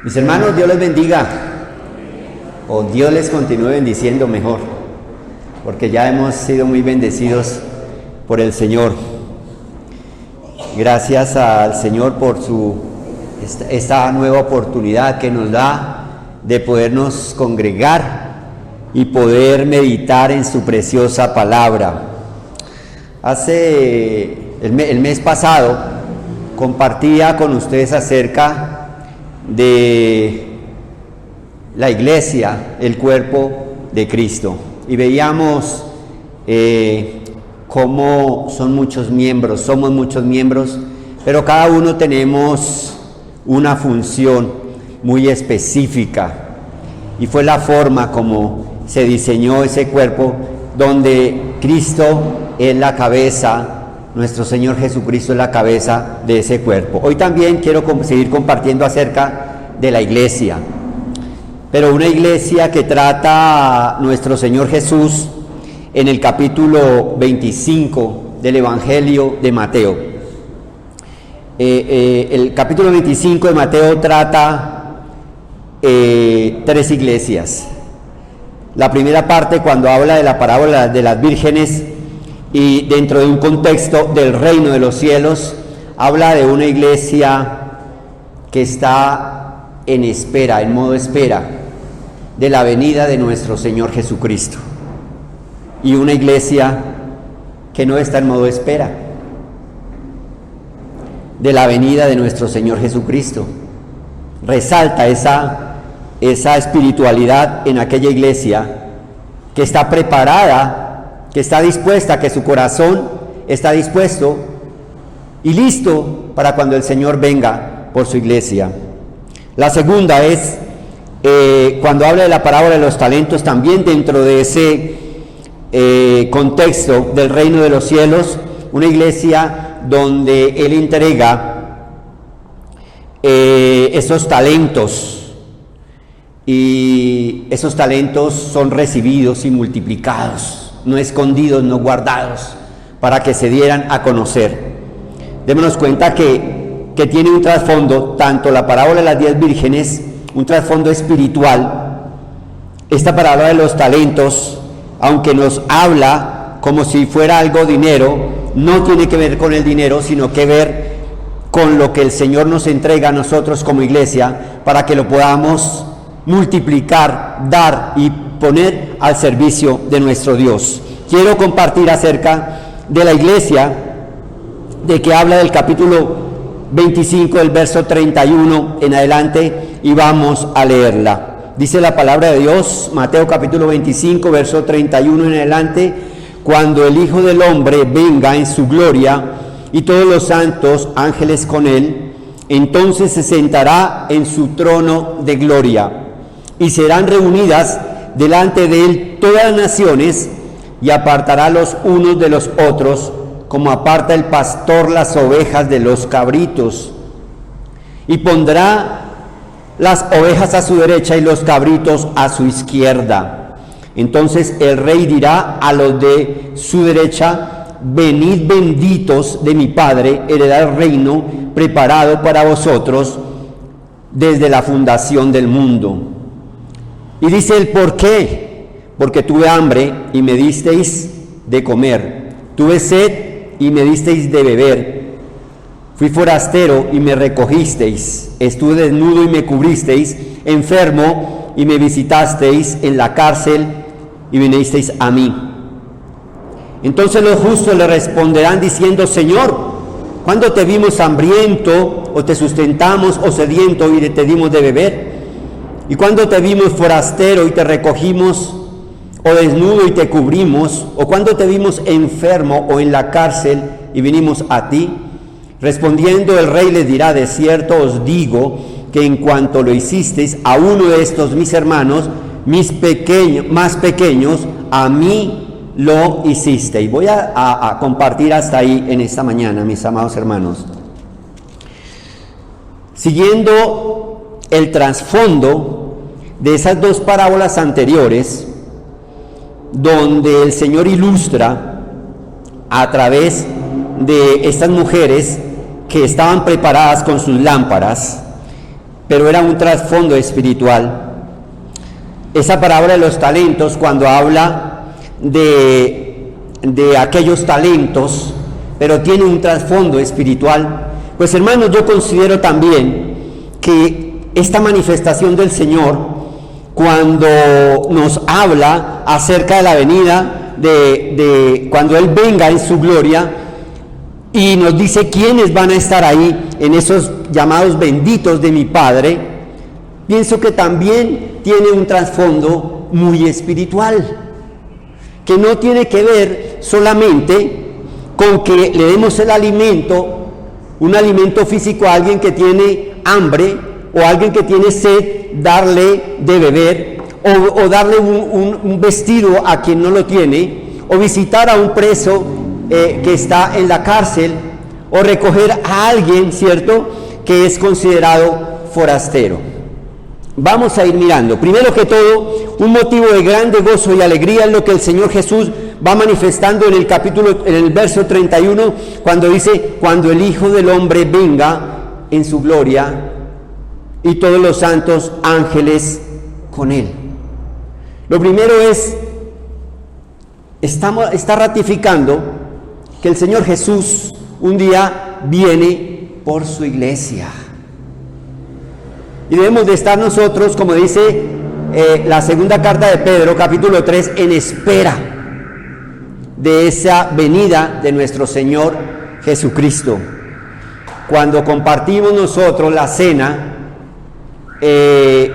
Mis hermanos, Dios les bendiga, o Dios les continúe bendiciendo mejor, porque ya hemos sido muy bendecidos por el Señor. Gracias al Señor por esta nueva oportunidad que nos da de podernos congregar y poder meditar en su preciosa palabra. El mes pasado compartía con ustedes acerca de la iglesia, el cuerpo de Cristo, y veíamos cómo somos muchos miembros, pero cada uno tenemos una función muy específica, y fue la forma como se diseñó ese cuerpo, donde Cristo es la cabeza. Nuestro Señor Jesucristo es la cabeza de ese cuerpo. Hoy también quiero seguir compartiendo acerca de la iglesia, pero una iglesia que trata a nuestro Señor Jesús en el capítulo 25 del Evangelio de Mateo. El capítulo 25 de Mateo trata tres iglesias. La primera parte, cuando habla de la parábola de las vírgenes, y dentro de un contexto del reino de los cielos, habla de una iglesia que está en espera, en modo espera, de la venida de nuestro Señor Jesucristo, y una iglesia que no está en modo espera de la venida de nuestro Señor Jesucristo. Resalta esa espiritualidad en aquella iglesia que está preparada, que está dispuesta, que su corazón está dispuesto y listo para cuando el Señor venga por su iglesia. La segunda es cuando habla de la parábola de los talentos, también dentro de ese contexto del reino de los cielos, una iglesia donde Él entrega esos talentos, y esos talentos son recibidos y multiplicados, no escondidos, no guardados, para que se dieran a conocer. Démonos cuenta que tiene un trasfondo, tanto la parábola de las 10 vírgenes, un trasfondo espiritual. Esta parábola de los talentos, aunque nos habla como si fuera algo dinero, no tiene que ver con el dinero, sino que ver con lo que el Señor nos entrega a nosotros como iglesia, para que lo podamos multiplicar, dar y poner al servicio de nuestro Dios. Quiero compartir acerca de la iglesia, de que habla del capítulo 25, del verso 31 en adelante, y vamos a leerla. Dice la palabra de Dios, Mateo capítulo 25, verso 31 en adelante: cuando el Hijo del Hombre venga en su gloria y todos los santos ángeles con él, entonces se sentará en su trono de gloria, y serán reunidas delante de él todas las naciones, y apartará los unos de los otros, como aparta el pastor las ovejas de los cabritos, y pondrá las ovejas a su derecha y los cabritos a su izquierda. Entonces el rey dirá a los de su derecha: venid benditos de mi Padre, heredad el reino preparado para vosotros desde la fundación del mundo. Y dice el por qué: porque tuve hambre y me disteis de comer, tuve sed y me disteis de beber, fui forastero y me recogisteis, estuve desnudo y me cubristeis, enfermo y me visitasteis, en la cárcel y vinisteis a mí. Entonces los justos le responderán diciendo: Señor, ¿cuándo te vimos hambriento, o te sustentamos, o sediento y te dimos de beber? ¿Y cuándo te vimos forastero y te recogimos, o desnudo y te cubrimos? ¿O cuándo te vimos enfermo o en la cárcel y vinimos a ti? Respondiendo el rey les dirá: de cierto os digo que en cuanto lo hicisteis a uno de estos mis hermanos, más pequeños, a mí lo hicisteis. Voy a compartir hasta ahí en esta mañana, mis amados hermanos. Siguiendo el trasfondo de esas dos parábolas anteriores, donde el Señor ilustra a través de estas mujeres que estaban preparadas con sus lámparas, pero era un trasfondo espiritual. Esa parábola de los talentos, cuando habla de aquellos talentos, pero tiene un trasfondo espiritual, pues hermanos, yo considero también que esta manifestación del Señor, cuando nos habla acerca de la venida, de cuando Él venga en su gloria, y nos dice quiénes van a estar ahí, en esos llamados benditos de mi Padre, pienso que también tiene un trasfondo muy espiritual, que no tiene que ver solamente con que le demos el alimento, un alimento físico a alguien que tiene hambre o a alguien que tiene sed, darle de beber, o darle un vestido a quien no lo tiene, o visitar a un preso que está en la cárcel, o recoger a alguien, ¿cierto?, que es considerado forastero. Vamos a ir mirando. Primero que todo, un motivo de grande gozo y alegría es lo que el Señor Jesús va manifestando en el verso 31, cuando dice: cuando el Hijo del Hombre venga en su gloria y todos los santos ángeles con Él. Lo primero es, está ratificando que el Señor Jesús un día viene por su iglesia. Y debemos de estar nosotros, como dice la segunda carta de Pedro, capítulo 3, en espera de esa venida de nuestro Señor Jesucristo. Cuando compartimos nosotros la cena en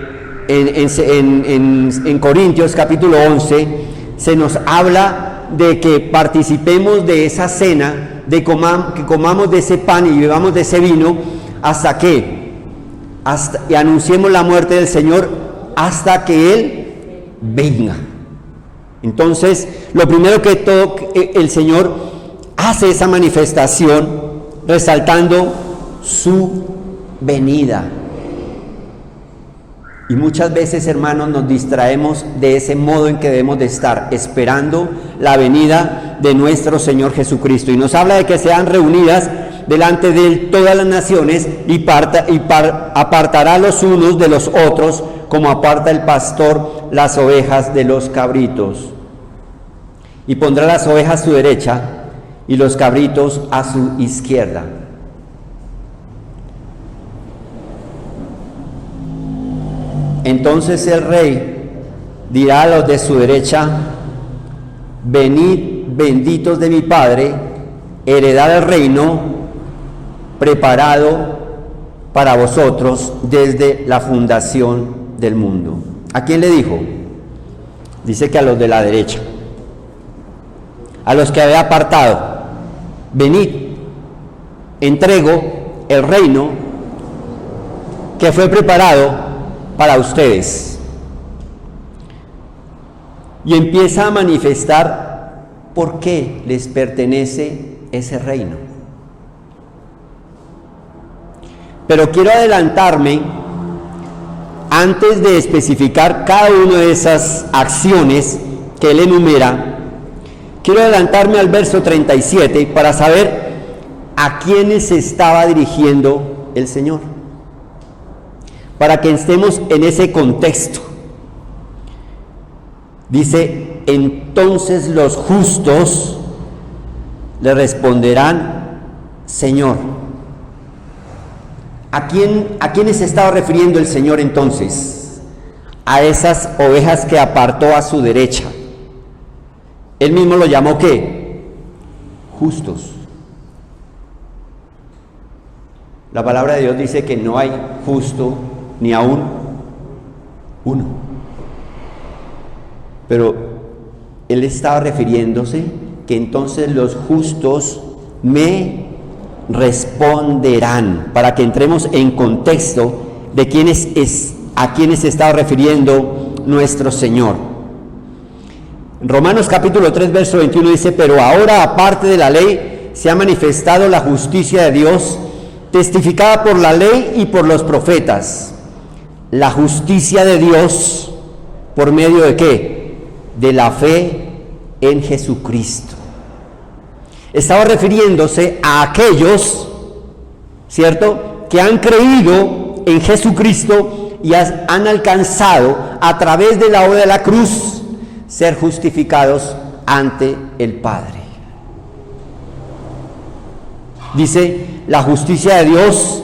Corintios capítulo 11, se nos habla de que participemos de esa cena, que comamos de ese pan y bebamos de ese vino, y anunciemos la muerte del Señor hasta que Él venga. Entonces, lo primero que todo, el Señor hace esa manifestación resaltando su venida. Y muchas veces, hermanos, nos distraemos de ese modo en que debemos de estar, esperando la venida de nuestro Señor Jesucristo. Y nos habla de que sean reunidas delante de Él todas las naciones, y apartará los unos de los otros, como aparta el pastor las ovejas de los cabritos. Y pondrá las ovejas a su derecha y los cabritos a su izquierda. Entonces el rey dirá a los de su derecha: venid, benditos de mi Padre, heredad el reino preparado para vosotros desde la fundación del mundo. ¿A quién le dijo? Dice que a los de la derecha, a los que había apartado: venid, entrego el reino que fue preparado para ustedes. Y empieza a manifestar por qué les pertenece ese reino. Pero quiero adelantarme, antes de especificar cada una de esas acciones que él enumera, quiero adelantarme al verso 37 para saber a quiénes se estaba dirigiendo el Señor, para que estemos en ese contexto. Dice: entonces los justos le responderán: Señor. ¿A quiénes se estaba refiriendo el Señor entonces? A esas ovejas que apartó a su derecha. Él mismo lo llamó ¿qué? Justos. La palabra de Dios dice que no hay justo ni aún uno. Pero él estaba refiriéndose que entonces los justos me responderán, para que entremos en contexto de a quiénes se estaba refiriendo nuestro Señor. Romanos capítulo 3 verso 21 dice: pero ahora, aparte de la ley, se ha manifestado la justicia de Dios, testificada por la ley y por los profetas. La justicia de Dios, ¿por medio de qué? De la fe en Jesucristo. Estaba refiriéndose a aquellos, ¿cierto?, que han creído en Jesucristo y han alcanzado a través de la obra de la cruz ser justificados ante el Padre. Dice, la justicia de Dios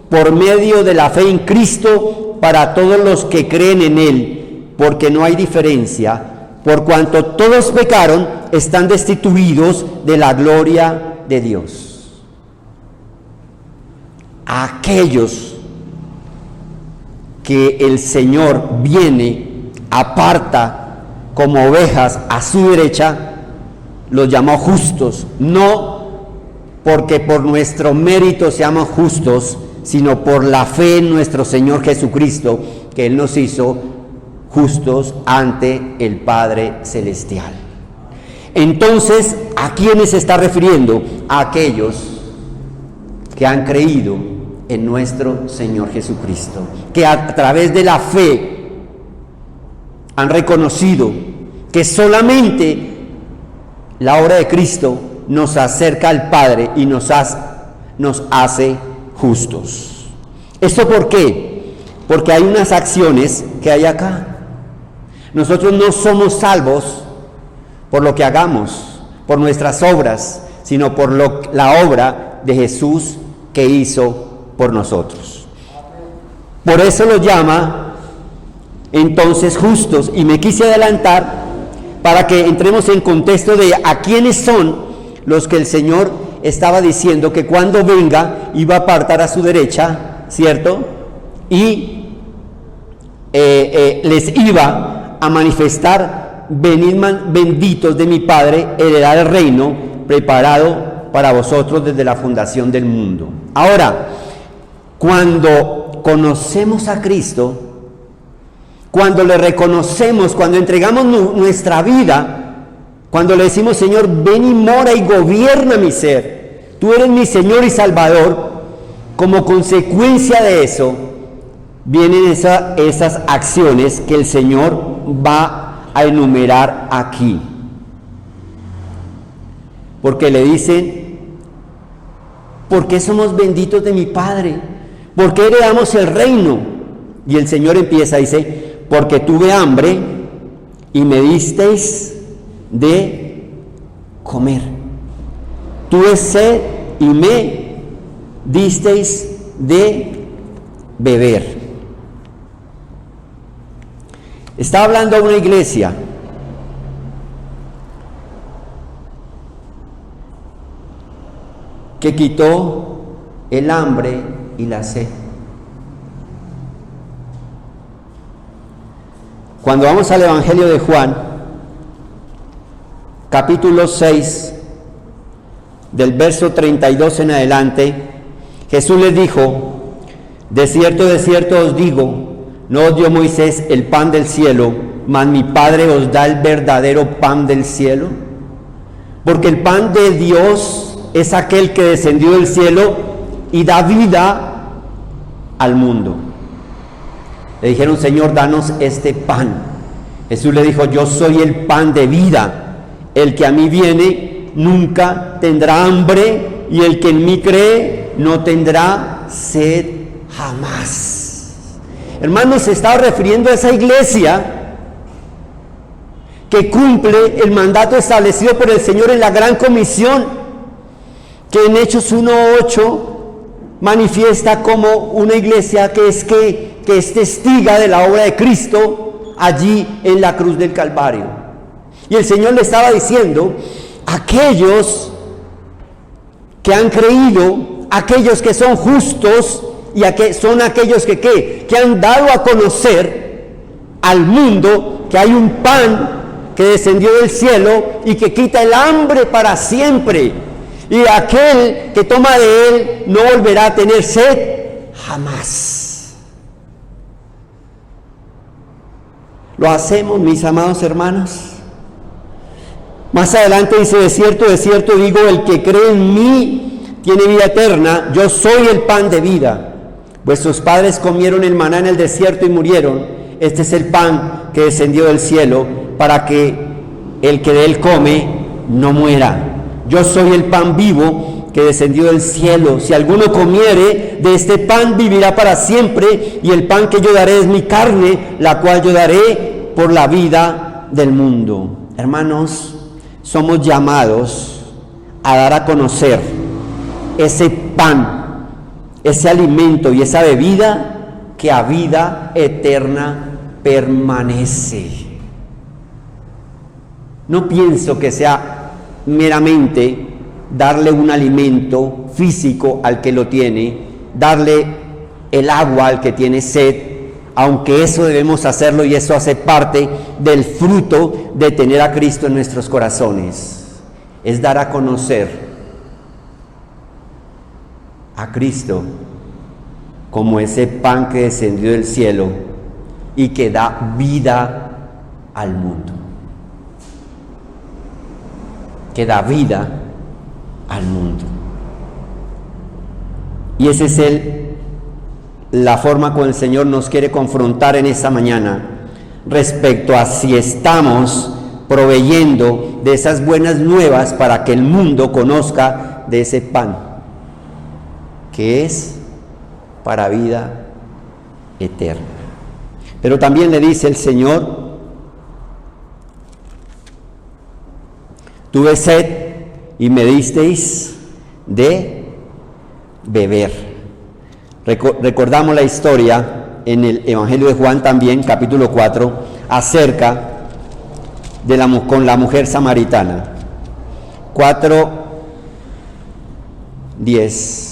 por medio de la fe en Cristo para todos los que creen en Él, porque no hay diferencia, por cuanto todos pecaron, están destituidos de la gloria de Dios. A aquellos que el Señor viene, aparta como ovejas a su derecha, los llamó justos, no porque por nuestro mérito seamos justos, sino por la fe en nuestro Señor Jesucristo, que Él nos hizo justos ante el Padre Celestial. Entonces, ¿a quiénes se está refiriendo? A aquellos que han creído en nuestro Señor Jesucristo, que a través de la fe han reconocido que solamente la obra de Cristo nos acerca al Padre y nos hace justos. ¿Esto por qué? Porque hay unas acciones que hay acá. Nosotros no somos salvos por lo que hagamos, por nuestras obras, sino por la obra de Jesús que hizo por nosotros. Por eso los llama entonces justos, y me quise adelantar para que entremos en contexto de a quiénes son los que el Señor estaba diciendo que cuando venga iba a apartar a su derecha, ¿cierto? Y les iba a manifestar: venid benditos de mi Padre, heredad el reino preparado para vosotros desde la fundación del mundo. Ahora, cuando conocemos a Cristo, cuando le reconocemos, cuando entregamos nuestra vida, cuando le decimos: Señor, ven y mora y gobierna mi ser, tú eres mi Señor y Salvador, como consecuencia de eso vienen esas acciones que el Señor va a enumerar aquí, porque le dicen: ¿por qué somos benditos de mi Padre? ¿Por qué heredamos el reino? Y el Señor empieza, dice: porque tuve hambre y me disteis de comer, tuve sed y me disteis de beber. Está hablando a una iglesia que quitó el hambre y la sed. Cuando vamos al Evangelio de Juan, capítulo 6, del verso 32 en adelante, Jesús les dijo: de cierto os digo, no os dio Moisés el pan del cielo, mas mi Padre os da el verdadero pan del cielo. Porque el pan de Dios es aquel que descendió del cielo y da vida al mundo. Le dijeron: Señor, danos este pan. Jesús le dijo: yo soy el pan de vida. El que a mí viene nunca tendrá hambre, y el que en mí cree no tendrá sed jamás. Hermanos, se está refiriendo a esa iglesia que cumple el mandato establecido por el Señor en la gran comisión, que en Hechos 1:8 manifiesta como una iglesia que es testiga de la obra de Cristo allí en la cruz del Calvario. Y el Señor le estaba diciendo: aquellos que han creído, aquellos que son justos, y son aquellos que han dado a conocer al mundo que hay un pan que descendió del cielo y que quita el hambre para siempre, y aquel que toma de él no volverá a tener sed jamás. ¿Lo hacemos, mis amados hermanos? Más adelante dice: de cierto digo, el que cree en mí tiene vida eterna, yo soy el pan de vida. Vuestros padres comieron el maná en el desierto y murieron. Este es el pan que descendió del cielo, para que el que de él come no muera. Yo soy el pan vivo que descendió del cielo. Si alguno comiere de este pan, vivirá para siempre, y el pan que yo daré es mi carne, la cual yo daré por la vida del mundo. Hermanos, somos llamados a dar a conocer ese pan, ese alimento y esa bebida que a vida eterna permanece. No pienso que sea meramente darle un alimento físico al que lo tiene, darle el agua al que tiene sed, aunque eso debemos hacerlo y eso hace parte del fruto de tener a Cristo en nuestros corazones. Es dar a conocer a Cristo como ese pan que descendió del cielo y que da vida al mundo. Que da vida al mundo. Y esa es la forma como el Señor nos quiere confrontar en esta mañana respecto a si estamos proveyendo de esas buenas nuevas para que el mundo conozca de ese pan que es para vida eterna. Pero también le dice el Señor: tuve sed y me disteis de beber. Recordamos la historia en el Evangelio de Juan también, capítulo 4, acerca de con la mujer samaritana. 4:10.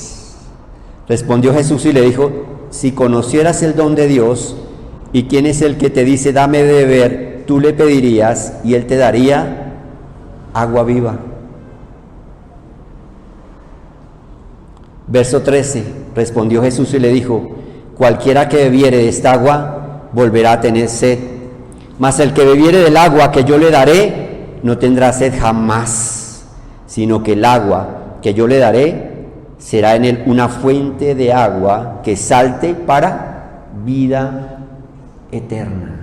Respondió Jesús y le dijo: si conocieras el don de Dios y quién es el que te dice dame de beber, tú le pedirías y él te daría agua viva. Verso 13, respondió Jesús y le dijo: cualquiera que bebiere de esta agua volverá a tener sed, mas el que bebiere del agua que yo le daré no tendrá sed jamás, sino que el agua que yo le daré será en él una fuente de agua que salte para vida eterna.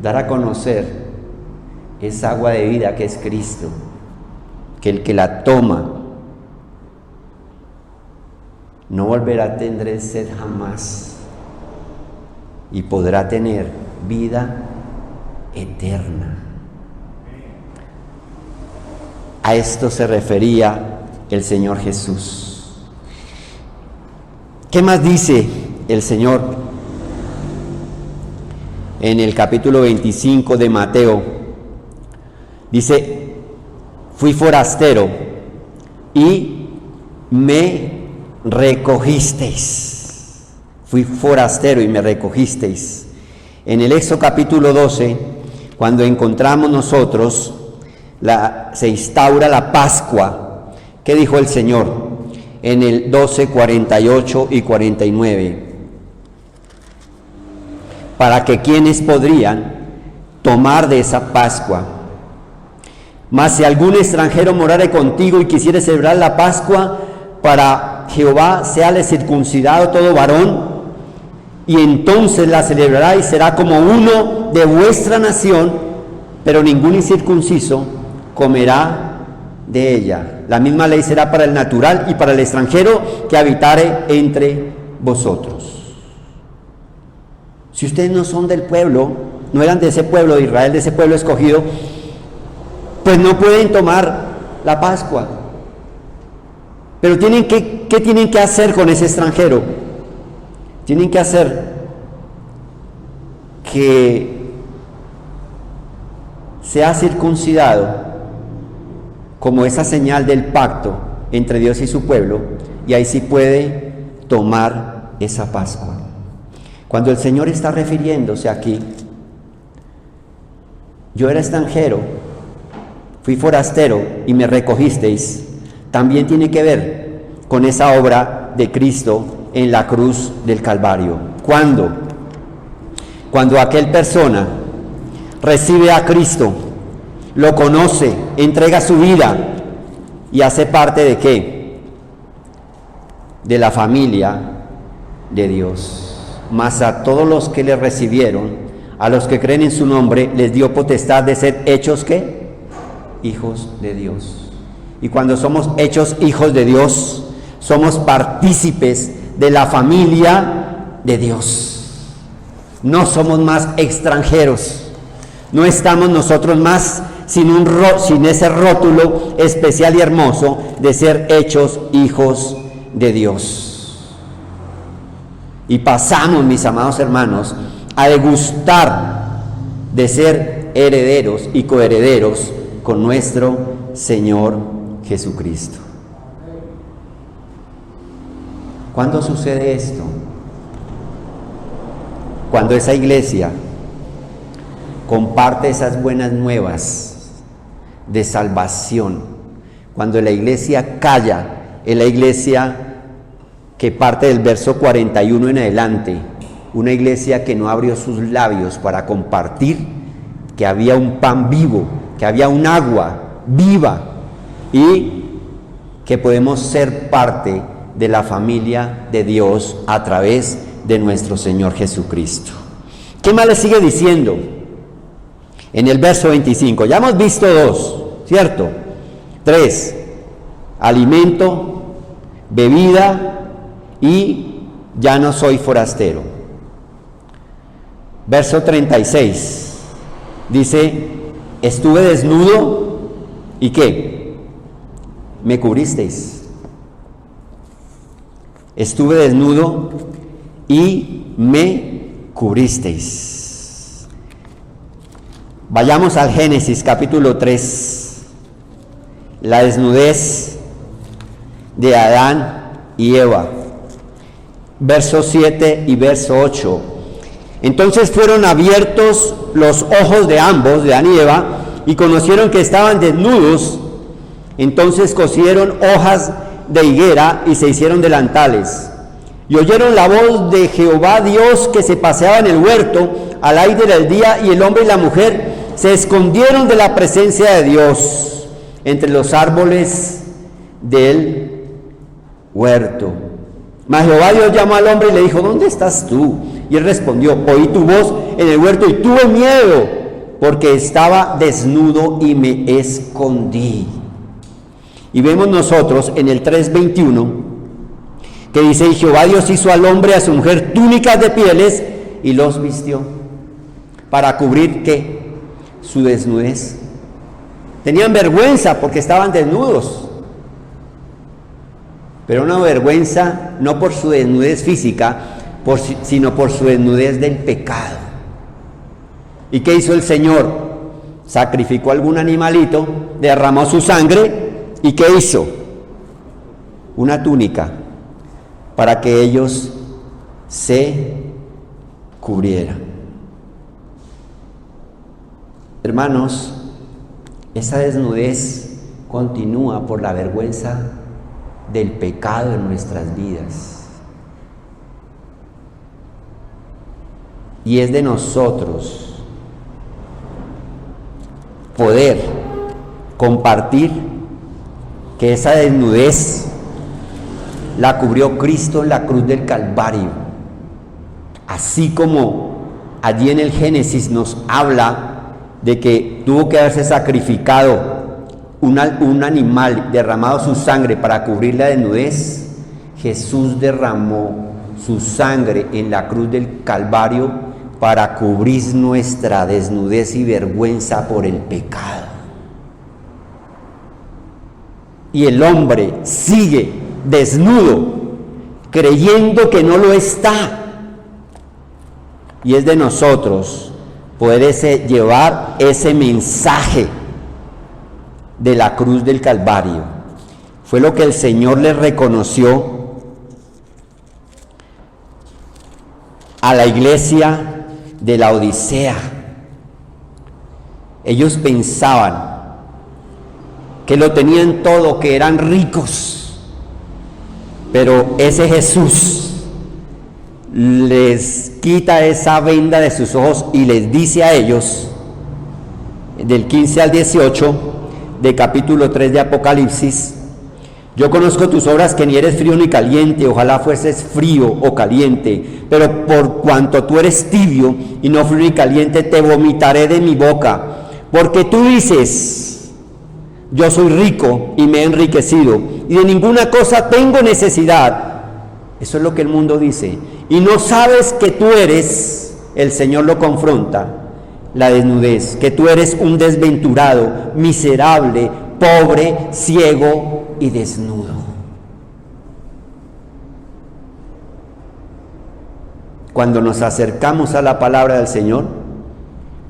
Dar a conocer esa agua de vida que es Cristo, que el que la toma no volverá a tener sed jamás y podrá tener vida eterna. A esto se refería el Señor Jesús. ¿Qué más dice el Señor en el capítulo 25 de Mateo? Dice: fui forastero y me recogisteis. Fui forastero y me recogisteis. En el Éxodo capítulo 12, cuando encontramos nosotros, se instaura la Pascua. ¿Qué dijo el Señor? En el 12, 48 y 49. Para que quienes podrían tomar de esa Pascua. Mas si algún extranjero morare contigo y quisiere celebrar la Pascua, para Jehová séale circuncidado todo varón, y entonces la celebrará y será como uno de vuestra nación, pero ningún incircunciso comerá de ella. La misma ley será para el natural y para el extranjero que habitare entre vosotros. Si ustedes no son del pueblo, no eran de ese pueblo de Israel, de ese pueblo escogido, pues no pueden tomar la Pascua. Pero ¿qué tienen que hacer con ese extranjero? Tienen que hacer que sea circuncidado como esa señal del pacto entre Dios y su pueblo, y ahí sí puede tomar esa Pascua. Cuando el Señor está refiriéndose aquí, yo era extranjero, fui forastero y me recogisteis, también tiene que ver con esa obra de Cristo en la cruz del Calvario. ¿Cuándo? Cuando aquel persona recibe a Cristo, lo conoce, entrega su vida y hace parte ¿de qué? De la familia de Dios. Mas a todos los que le recibieron, a los que creen en su nombre, les dio potestad de ser hechos ¿qué? Hijos de Dios. Y cuando somos hechos hijos de Dios, somos partícipes de la familia de Dios. No somos más extranjeros. No estamos nosotros más sin ese rótulo especial y hermoso de ser hechos hijos de Dios. Y pasamos, mis amados hermanos, a degustar de ser herederos y coherederos con nuestro Señor Jesucristo. ¿Cuándo sucede esto? Cuando esa iglesia comparte esas buenas nuevas de salvación. Cuando la iglesia calla, es la iglesia que parte del verso 41 en adelante, una iglesia que no abrió sus labios para compartir que había un pan vivo, que había un agua viva y que podemos ser parte de la familia de Dios a través de nuestro Señor Jesucristo. ¿Qué más le sigue diciendo? En el verso 25, ya hemos visto 2, ¿cierto? 3, alimento, bebida y ya no soy forastero. Verso 36, dice, estuve desnudo y ¿qué? Me cubristeis. Estuve desnudo y me cubristeis. Vayamos al Génesis capítulo 3, la desnudez de Adán y Eva, verso 7 y verso 8. Entonces fueron abiertos los ojos de ambos, de Adán y Eva, y conocieron que estaban desnudos. Entonces cosieron hojas de higuera y se hicieron delantales. Y oyeron la voz de Jehová Dios que se paseaba en el huerto al aire del día, y el hombre y la mujer se escondieron de la presencia de Dios entre los árboles del huerto. Mas Jehová Dios llamó al hombre y le dijo, ¿dónde estás tú? Y él respondió, oí tu voz en el huerto y tuve miedo, porque estaba desnudo y me escondí. Y vemos nosotros en el 3:21 que dice, y Jehová Dios hizo al hombre y a su mujer túnicas de pieles y los vistió para cubrir ¿qué? Su desnudez. Tenían vergüenza porque estaban desnudos, pero una vergüenza no por su desnudez física, sino por su desnudez del pecado. ¿Y qué hizo el Señor? Sacrificó algún animalito, derramó su sangre, ¿y qué hizo? Una túnica para que ellos se cubrieran. Hermanos, esa desnudez continúa por la vergüenza del pecado en nuestras vidas. Y es de nosotros poder compartir que esa desnudez la cubrió Cristo en la cruz del Calvario. Así como allí en el Génesis nos habla de que tuvo que haberse sacrificado un animal, derramado su sangre para cubrir la desnudez, Jesús derramó su sangre en la cruz del Calvario para cubrir nuestra desnudez y vergüenza por el pecado. Y el hombre sigue desnudo, creyendo que no lo está. Y es de nosotros poder llevar ese mensaje de la cruz del Calvario. Fue lo que el Señor le reconoció a la iglesia de la Odisea. Ellos pensaban que lo tenían todo, que eran ricos, pero ese Jesús les quita esa venda de sus ojos y les dice a ellos, del 15 al 18 de capítulo 3 de Apocalipsis, yo conozco tus obras, que ni eres frío ni caliente, ojalá fueses frío o caliente, pero por cuanto tú eres tibio y no frío ni caliente, te vomitaré de mi boca, porque tú dices, yo soy rico y me he enriquecido y de ninguna cosa tengo necesidad. Eso es lo que el mundo dice. Y no sabes que tú eres, el Señor lo confronta, la desnudez, que tú eres un desventurado, miserable, pobre, ciego y desnudo. Cuando nos acercamos a la palabra del Señor,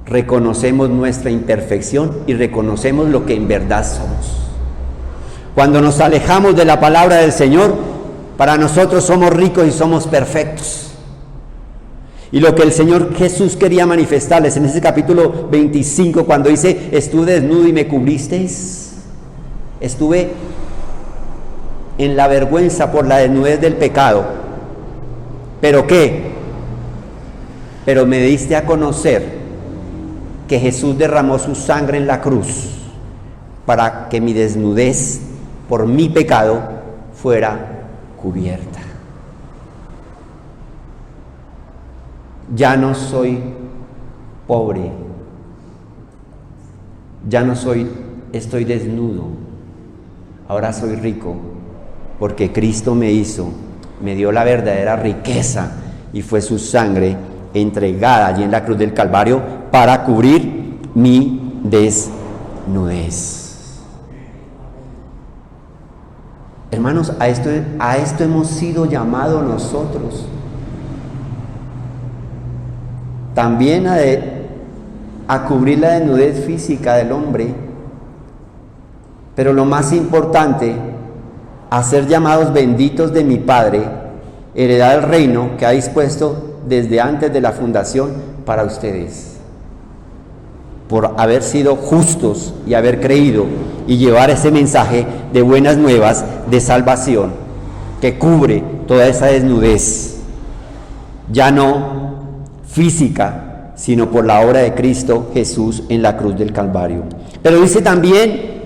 reconocemos nuestra imperfección y reconocemos lo que en verdad somos. Cuando nos alejamos de la palabra del Señor, para nosotros somos ricos y somos perfectos. Y lo que el Señor Jesús quería manifestarles en ese capítulo 25, cuando dice, estuve desnudo y me cubristeis, estuve en la vergüenza por la desnudez del pecado. ¿Pero qué? Pero me diste a conocer que Jesús derramó su sangre en la cruz para que mi desnudez por mi pecado fuera cubierta. Ya no soy pobre, ya no estoy desnudo, ahora soy rico, porque Cristo me dio la verdadera riqueza y fue su sangre entregada allí en la cruz del Calvario para cubrir mi desnudez. Hermanos, a esto hemos sido llamados nosotros. También a cubrir la desnudez física del hombre, pero lo más importante, a ser llamados benditos de mi Padre, heredad del reino que ha dispuesto desde antes de la fundación para ustedes, por haber sido justos y haber creído y llevar ese mensaje de buenas nuevas de salvación que cubre toda esa desnudez, ya no física, sino por la obra de Cristo Jesús en la cruz del Calvario. Pero dice también,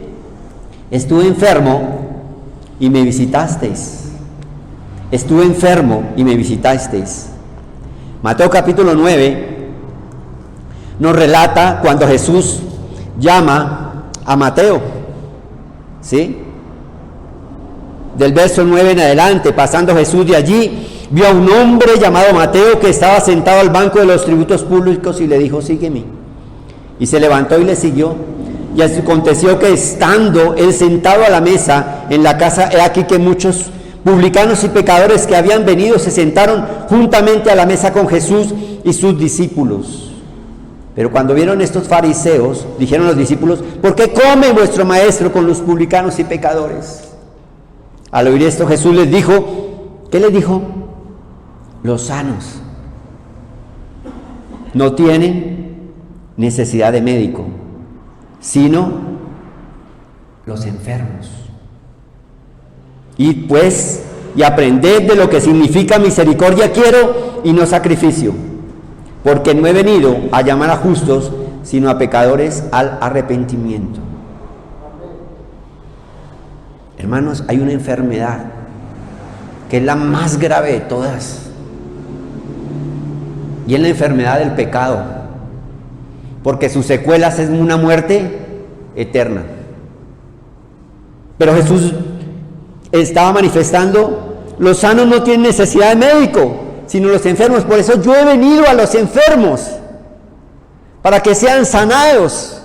estuve enfermo y me visitasteis. Estuve enfermo y me visitasteis. Mateo capítulo 9 nos relata cuando Jesús llama a Mateo, ¿sí? Del verso 9 en adelante, pasando Jesús de allí, vio a un hombre llamado Mateo que estaba sentado al banco de los tributos públicos y le dijo, sígueme. Y se levantó y le siguió. Y aconteció que estando él sentado a la mesa en la casa, he aquí que muchos publicanos y pecadores que habían venido se sentaron juntamente a la mesa con Jesús y sus discípulos. Pero cuando vieron estos fariseos, dijeron los discípulos, ¿por qué come vuestro maestro con los publicanos y pecadores? Al oír esto Jesús les dijo, ¿qué les dijo? Los sanos no tienen necesidad de médico, sino los enfermos. Y pues, y aprended de lo que significa misericordia quiero y no sacrificio, porque no he venido a llamar a justos, sino a pecadores al arrepentimiento. Hermanos, hay una enfermedad que es la más grave de todas, y es la enfermedad del pecado, porque sus secuelas es una muerte eterna. Pero Jesús estaba manifestando, los sanos no tienen necesidad de médico, sino los enfermos. Por eso yo he venido a los enfermos, para que sean sanados,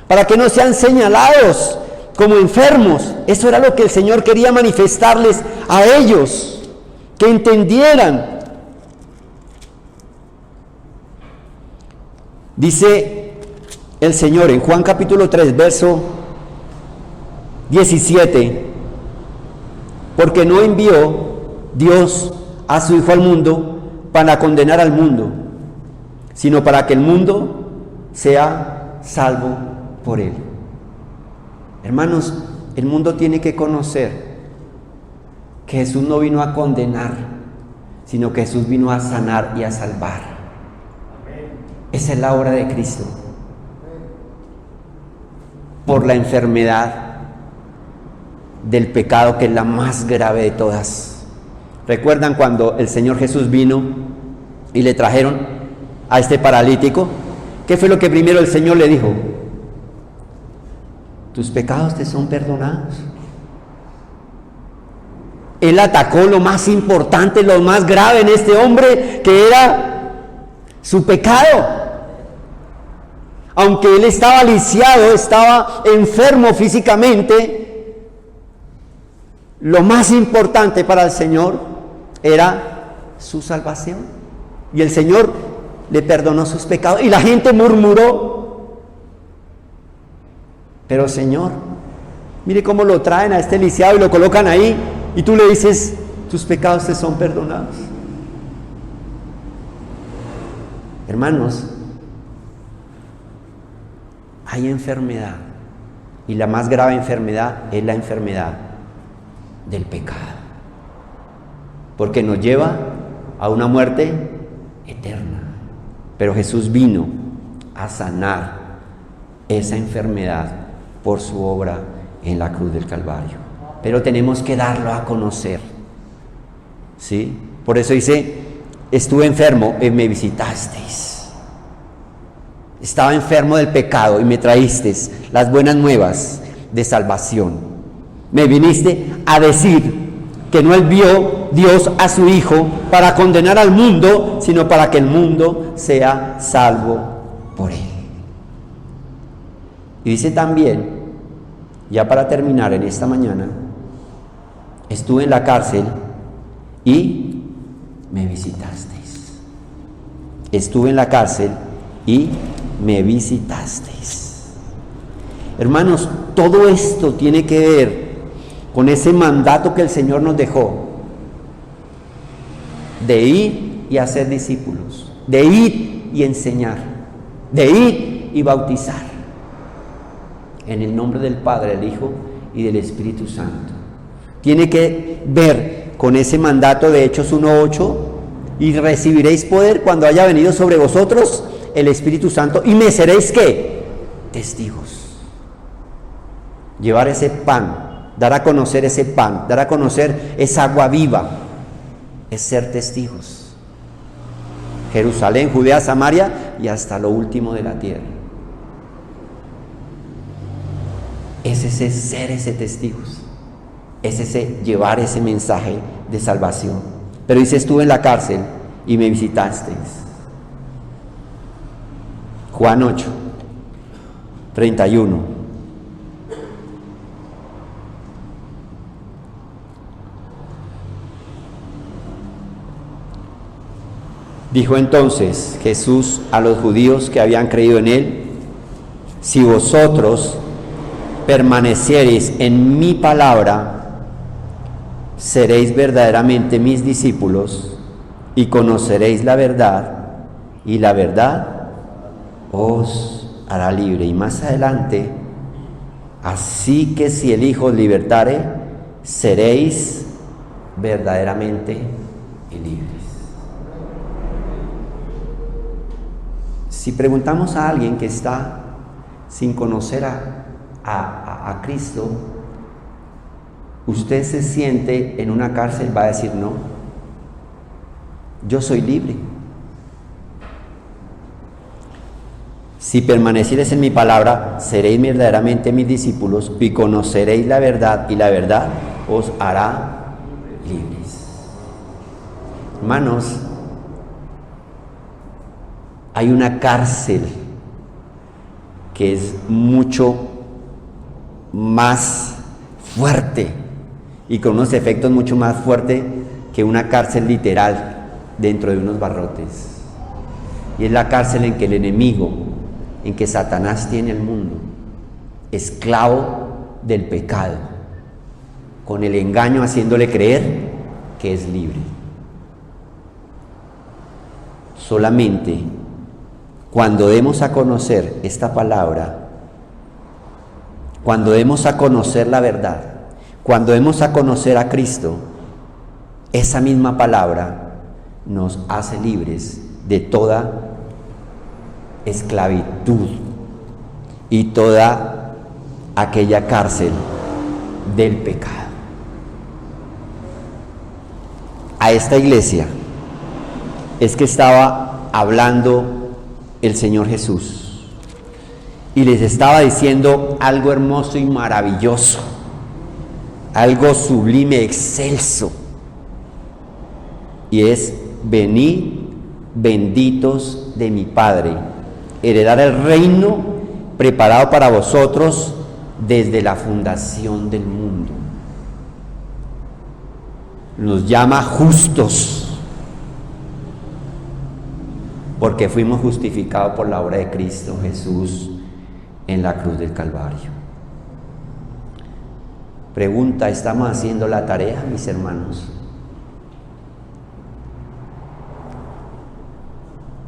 para que no sean señalados como enfermos. Eso era lo que el Señor quería manifestarles a ellos, que entendieran. Dice el Señor en Juan capítulo 3, verso 17, porque no envió Dios a su Hijo al mundo para condenar al mundo, sino para que el mundo sea salvo por él. Hermanos, el mundo tiene que conocer que Jesús no vino a condenar, sino que Jesús vino a sanar y a salvar. Esa es la obra de Cristo. Por la enfermedad del pecado, que es la más grave de todas. ¿Recuerdan cuando el Señor Jesús vino y le trajeron a este paralítico? ¿Qué fue lo que primero el Señor le dijo? tus pecados te son perdonados. Él atacó lo más importante, lo más grave en este hombre, que era su pecado. Aunque él estaba lisiado, estaba enfermo físicamente, lo más importante para el Señor era su salvación. Y el Señor le perdonó sus pecados. Y la gente murmuró. Pero Señor, mire cómo lo traen a este lisiado y lo colocan ahí. Y tú le dices, tus pecados te son perdonados. Hermanos, hay enfermedad. Y la más grave enfermedad es la enfermedad del pecado. Porque nos lleva a una muerte eterna. Pero Jesús vino a sanar esa enfermedad por su obra en la cruz del Calvario. Pero tenemos que darlo a conocer, ¿sí? Por eso dice, estuve enfermo y me visitasteis. Estaba enfermo del pecado y me traísteis las buenas nuevas de salvación. Me viniste a decir que no envió Dios a su Hijo para condenar al mundo, sino para que el mundo sea salvo por Él. Y dice también, ya para terminar en esta mañana, estuve en la cárcel y me visitasteis. Estuve en la cárcel y me visitasteis. Hermanos, todo esto tiene que ver con ese mandato que el Señor nos dejó de ir y hacer discípulos, de ir y enseñar, de ir y bautizar en el nombre del Padre, del Hijo y del Espíritu Santo. Tiene que ver con ese mandato de Hechos 1:8, y recibiréis poder cuando haya venido sobre vosotros el Espíritu Santo, y me seréis ¿qué? Testigos. Llevar ese pan, dar a conocer ese pan, dar a conocer esa agua viva, es ser testigos. Jerusalén, Judea, Samaria y hasta lo último de la tierra. Es ese ser, ese testigos. Es ese llevar ese mensaje de salvación. Pero dice, estuve en la cárcel y me visitasteis. Juan 8, 31. Dijo entonces Jesús a los judíos que habían creído en Él, si vosotros permaneciereis en mi palabra, seréis verdaderamente mis discípulos y conoceréis la verdad, y la verdad os hará libre. Y más adelante, así que si el Hijo os libertare, seréis verdaderamente libres. Si preguntamos a alguien que está sin conocer a Cristo, ¿usted se siente en una cárcel? Va a decir no. Yo soy libre. Si permaneciereis en mi palabra, seréis verdaderamente mis discípulos y conoceréis la verdad, y la verdad os hará libres. Hermanos, hay una cárcel que es mucho más fuerte y con unos efectos mucho más fuertes que una cárcel literal dentro de unos barrotes. Y es la cárcel en que el enemigo, en que Satanás tiene el mundo, esclavo del pecado, con el engaño haciéndole creer que es libre. Solamente cuando demos a conocer esta palabra, cuando demos a conocer la verdad, cuando demos a conocer a Cristo, esa misma palabra nos hace libres de toda esclavitud y toda aquella cárcel del pecado. A esta iglesia es que estaba hablando el Señor Jesús, y les estaba diciendo algo hermoso y maravilloso, algo sublime, excelso, y es: venid benditos de mi Padre, heredar el reino preparado para vosotros desde la fundación del mundo. Nos llama justos, porque fuimos justificados por la obra de Cristo Jesús en la cruz del Calvario. Pregunta: ¿estamos haciendo la tarea, mis hermanos?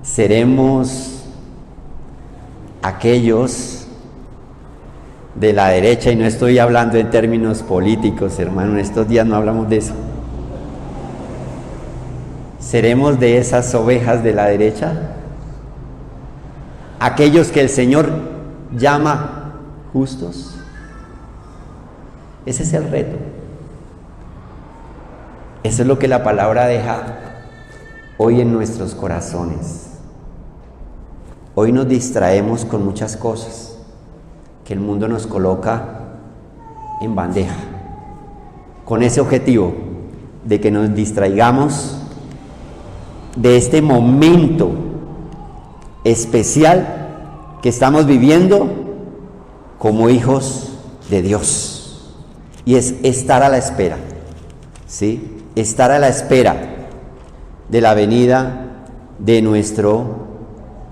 ¿Seremos aquellos de la derecha? Y no estoy hablando en términos políticos, hermano, en estos días no hablamos de eso. ¿Seremos de esas ovejas de la derecha? Aquellos que el Señor llama justos. Ese es el reto. Eso es lo que la palabra deja hoy en nuestros corazones. Hoy nos distraemos con muchas cosas que el mundo nos coloca en bandeja, con ese objetivo de que nos distraigamos de este momento especial que estamos viviendo como hijos de Dios, y es estar a la espera, ¿sí? Estar a la espera de la venida de nuestro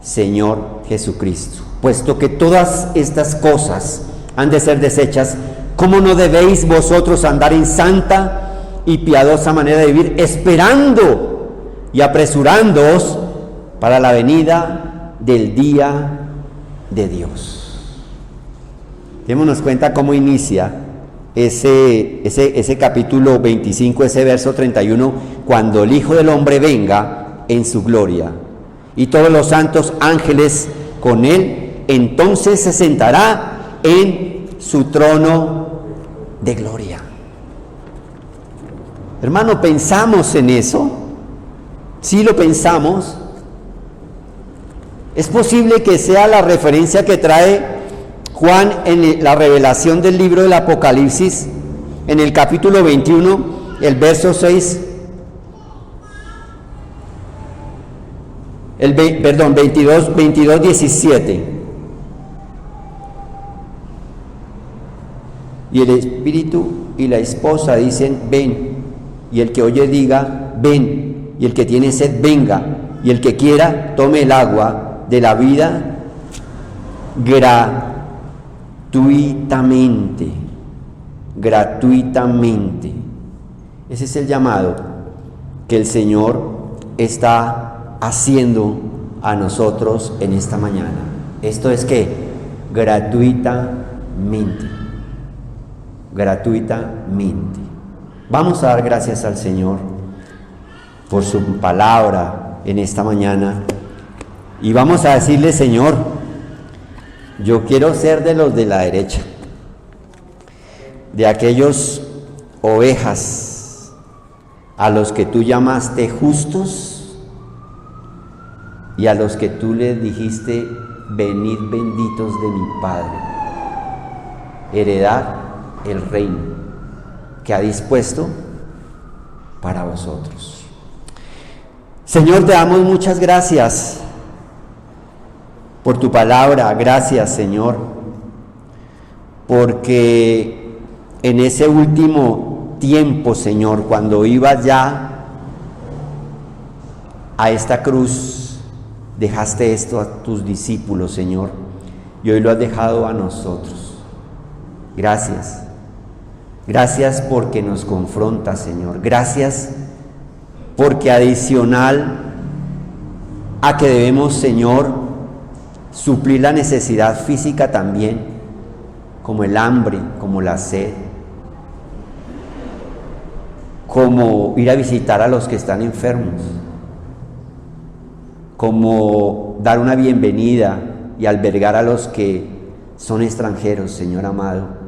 Señor Jesucristo. Puesto que todas estas cosas han de ser deshechas, ¿cómo no debéis vosotros andar en santa y piadosa manera de vivir, esperando y apresurándoos para la venida del día de Dios? Démonos cuenta cómo inicia ese capítulo 25, ese verso 31, cuando el Hijo del Hombre venga en su gloria y todos los santos ángeles con él, entonces se sentará en su trono de gloria. Hermano, ¿pensamos en eso? ¿Sí lo pensamos? Es posible que sea la referencia que trae Juan en la revelación del libro del Apocalipsis, en el capítulo 21, el verso 6, 22, 17. Y el Espíritu y la esposa dicen: ven. Y el que oye diga: ven. Y el que tiene sed, venga. Y el que quiera, tome el agua de la vida gratuitamente. Gratuitamente. Ese es el llamado que el Señor está haciendo a nosotros en esta mañana. Esto es que gratuitamente. Gratuitamente. Vamos a dar gracias al Señor por su palabra en esta mañana, y vamos a decirle: Señor, yo quiero ser de los de la derecha, de aquellos ovejas a los que tú llamaste justos y a los que tú les dijiste: venid benditos de mi Padre, heredad el reino que ha dispuesto para vosotros. Señor, te damos muchas gracias por tu palabra. Gracias, Señor, porque en ese último tiempo, Señor, cuando ibas ya a esta cruz, dejaste esto a tus discípulos, Señor, y hoy lo has dejado a nosotros. Gracias. Gracias porque nos confrontas, Señor. Gracias porque adicional a que debemos, Señor, suplir la necesidad física también, como el hambre, como la sed, como ir a visitar a los que están enfermos, como dar una bienvenida y albergar a los que son extranjeros, Señor amado.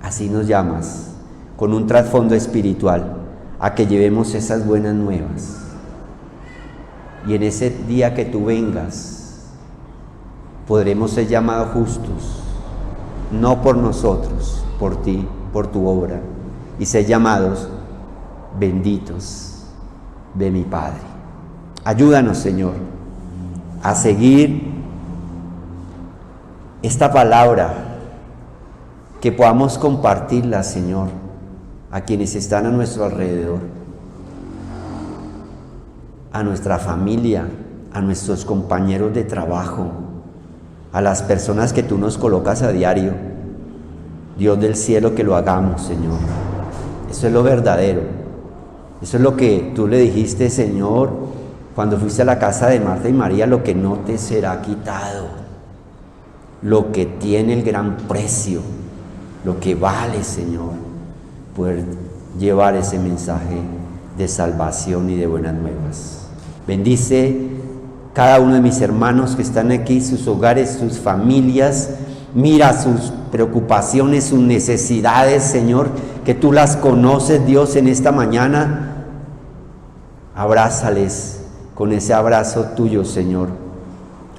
Así nos llamas, con un trasfondo espiritual, a que llevemos esas buenas nuevas. Y en ese día que tú vengas, podremos ser llamados justos, no por nosotros, por ti, por tu obra, y ser llamados benditos de mi Padre. Ayúdanos, Señor, a seguir esta palabra, que podamos compartirla, Señor, a quienes están a nuestro alrededor, a nuestra familia, a nuestros compañeros de trabajo, a las personas que tú nos colocas a diario. Dios del cielo, que lo hagamos, Señor. Eso es lo verdadero. Eso es lo que tú le dijiste, Señor, cuando fuiste a la casa de Marta y María: lo que no te será quitado, lo que tiene el gran precio, lo que vale, Señor, poder llevar ese mensaje de salvación y de buenas nuevas. Bendice cada uno de mis hermanos que están aquí, sus hogares, sus familias. Mira sus preocupaciones, sus necesidades, Señor, que tú las conoces, Dios, en esta mañana. Abrázales con ese abrazo tuyo, Señor,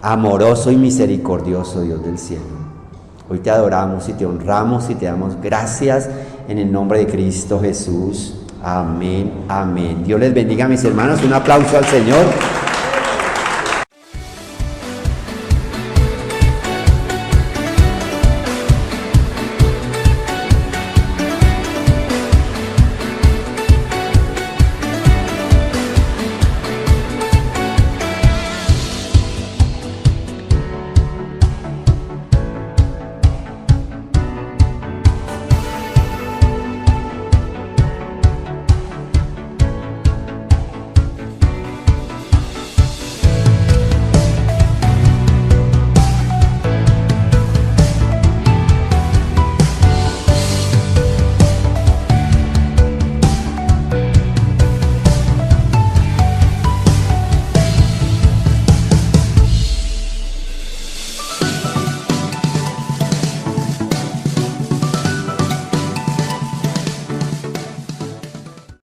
amoroso y misericordioso, Dios del cielo. Hoy te adoramos y te honramos y te damos gracias en el nombre de Cristo Jesús. Amén, amén. Dios les bendiga, mis hermanos. Un aplauso al Señor.